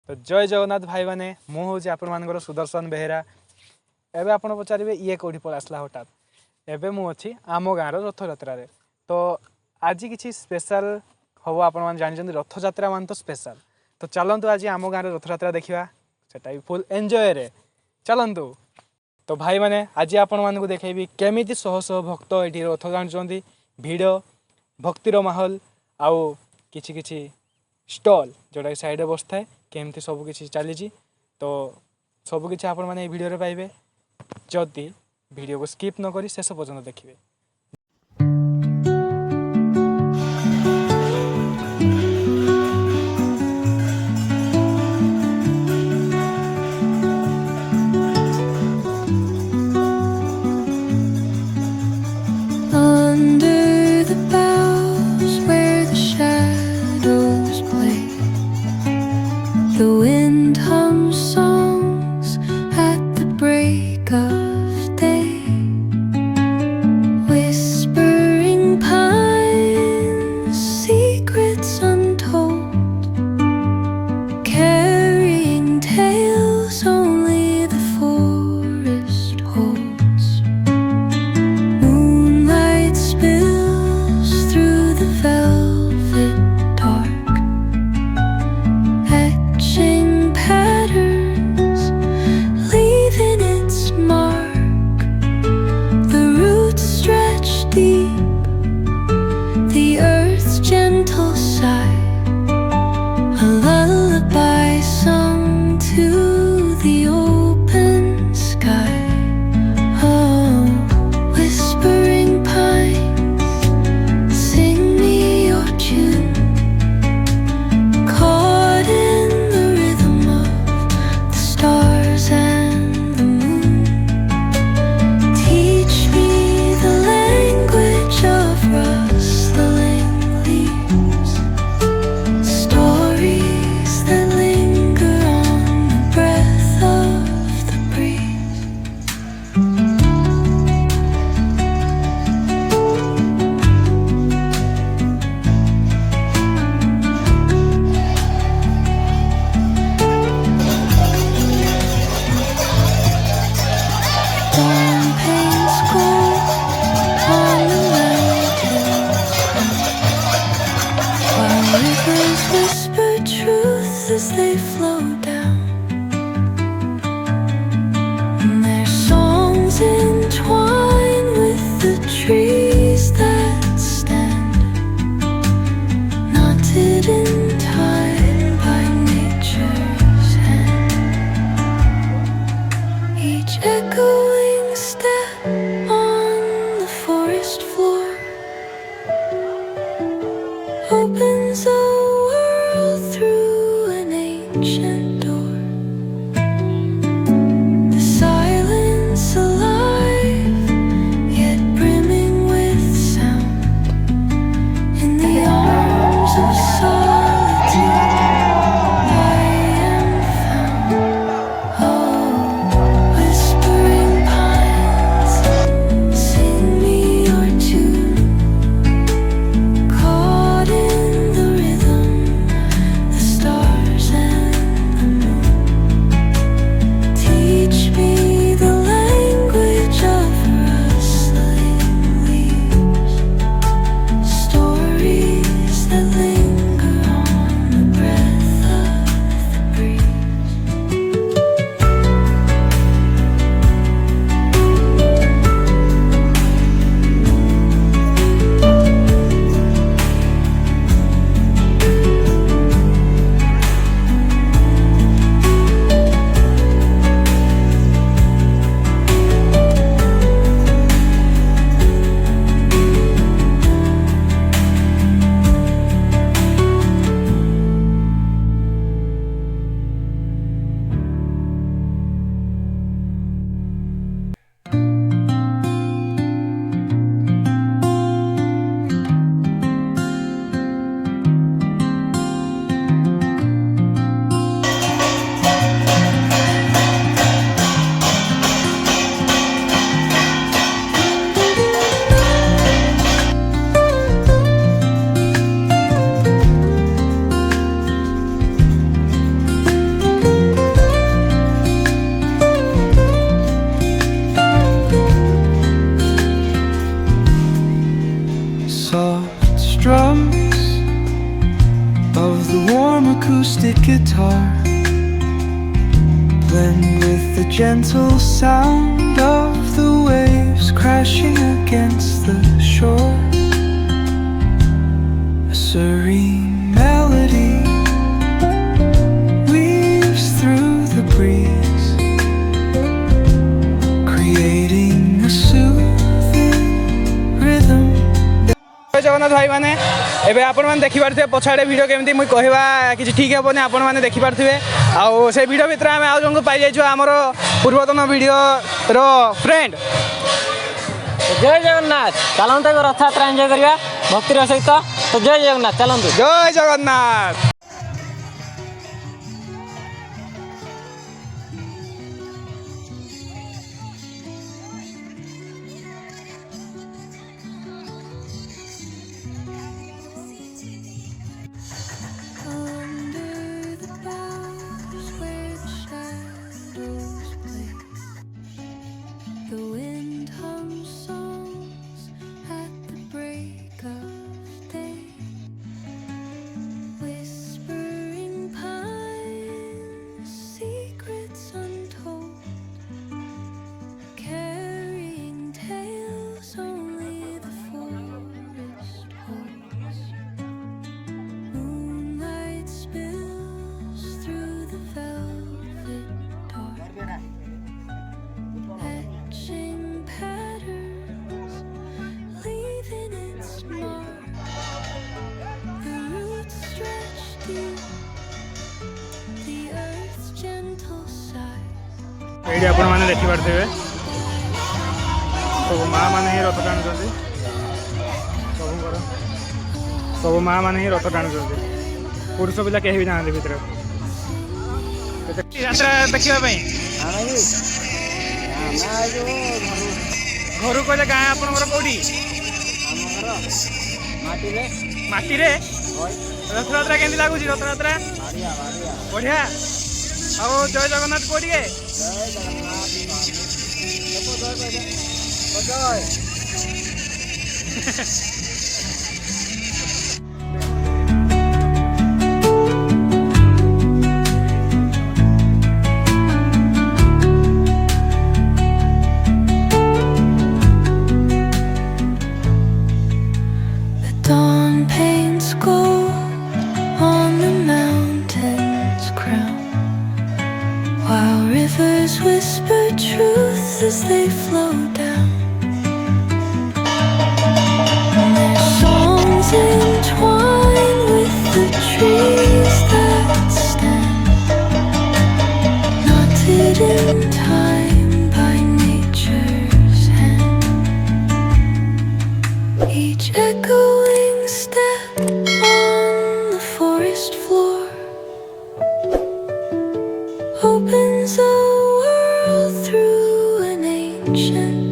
तो जय जगन्नाथ भाई मैंने मुझे आपण सुदर्शन बेहेरा एवं आप पचारे ये कौटी पल आसला हठात एवं मुझे आम गाँव रथयात्रा तो आज किसी स्पेशल हम आप जानते रथयात्रा मान तो स्पेशल तो चलतु आज आम गाँव रथयात्रा देखा सेटा भी फुल एंजॉय रे चलतु तो भाई मैंने आज आपण मानक देखेबी केमी शह शह भक्त ये रथ टाणुंट भिड़ भक्तिर माहौल आउ कि स्टॉल जोटा साइड बस थाए केमती सबकि चली तो सबकि आपण मैंने भिडियो पाइबे जदि वीडियो को स्किप न करी शेष पर्यंत देखिए। guitar, blend with the gentle sound of the waves crashing against the shore. A serene melody weaves through the breeze, creating a soothing rhythm. जय जगन्नाथ भाई मैंने एबे आपण मैंने देखि पारथे पछाड़े वीडियो केमती मुई कहवा किछि ठीक हेबोनी आपण मैंने देखि पारथिबे आ से वीडियो भितर आमे आ जंग पाई जाइछो हमर पूर्वतन वीडियो रो फ्रेंड। जय जगन्नाथ चलते रथयात्रा एंजॉय करिया भक्तिर सहित। तो जय जगन्नाथ चलते। जय जगन्नाथ। ये आपण मैंने देखी पारे सब माँ मैंने ही रथ टाणुंट सब माँ मैंने ही रथ टाणुंट पुरुष पिला कहीं भी ना भितर यात्रा देखापी घर कहले गाँ आपंकर कौटी माटी रथयात्रा के लगुच रथयात्रा बढ़िया आओ जय जगन्नाथ को whisper truth as they flow down, and their songs entwine with the trees that stand, knotted in time by nature's hand. Each echoing step on the forest floor opens a world through an ancient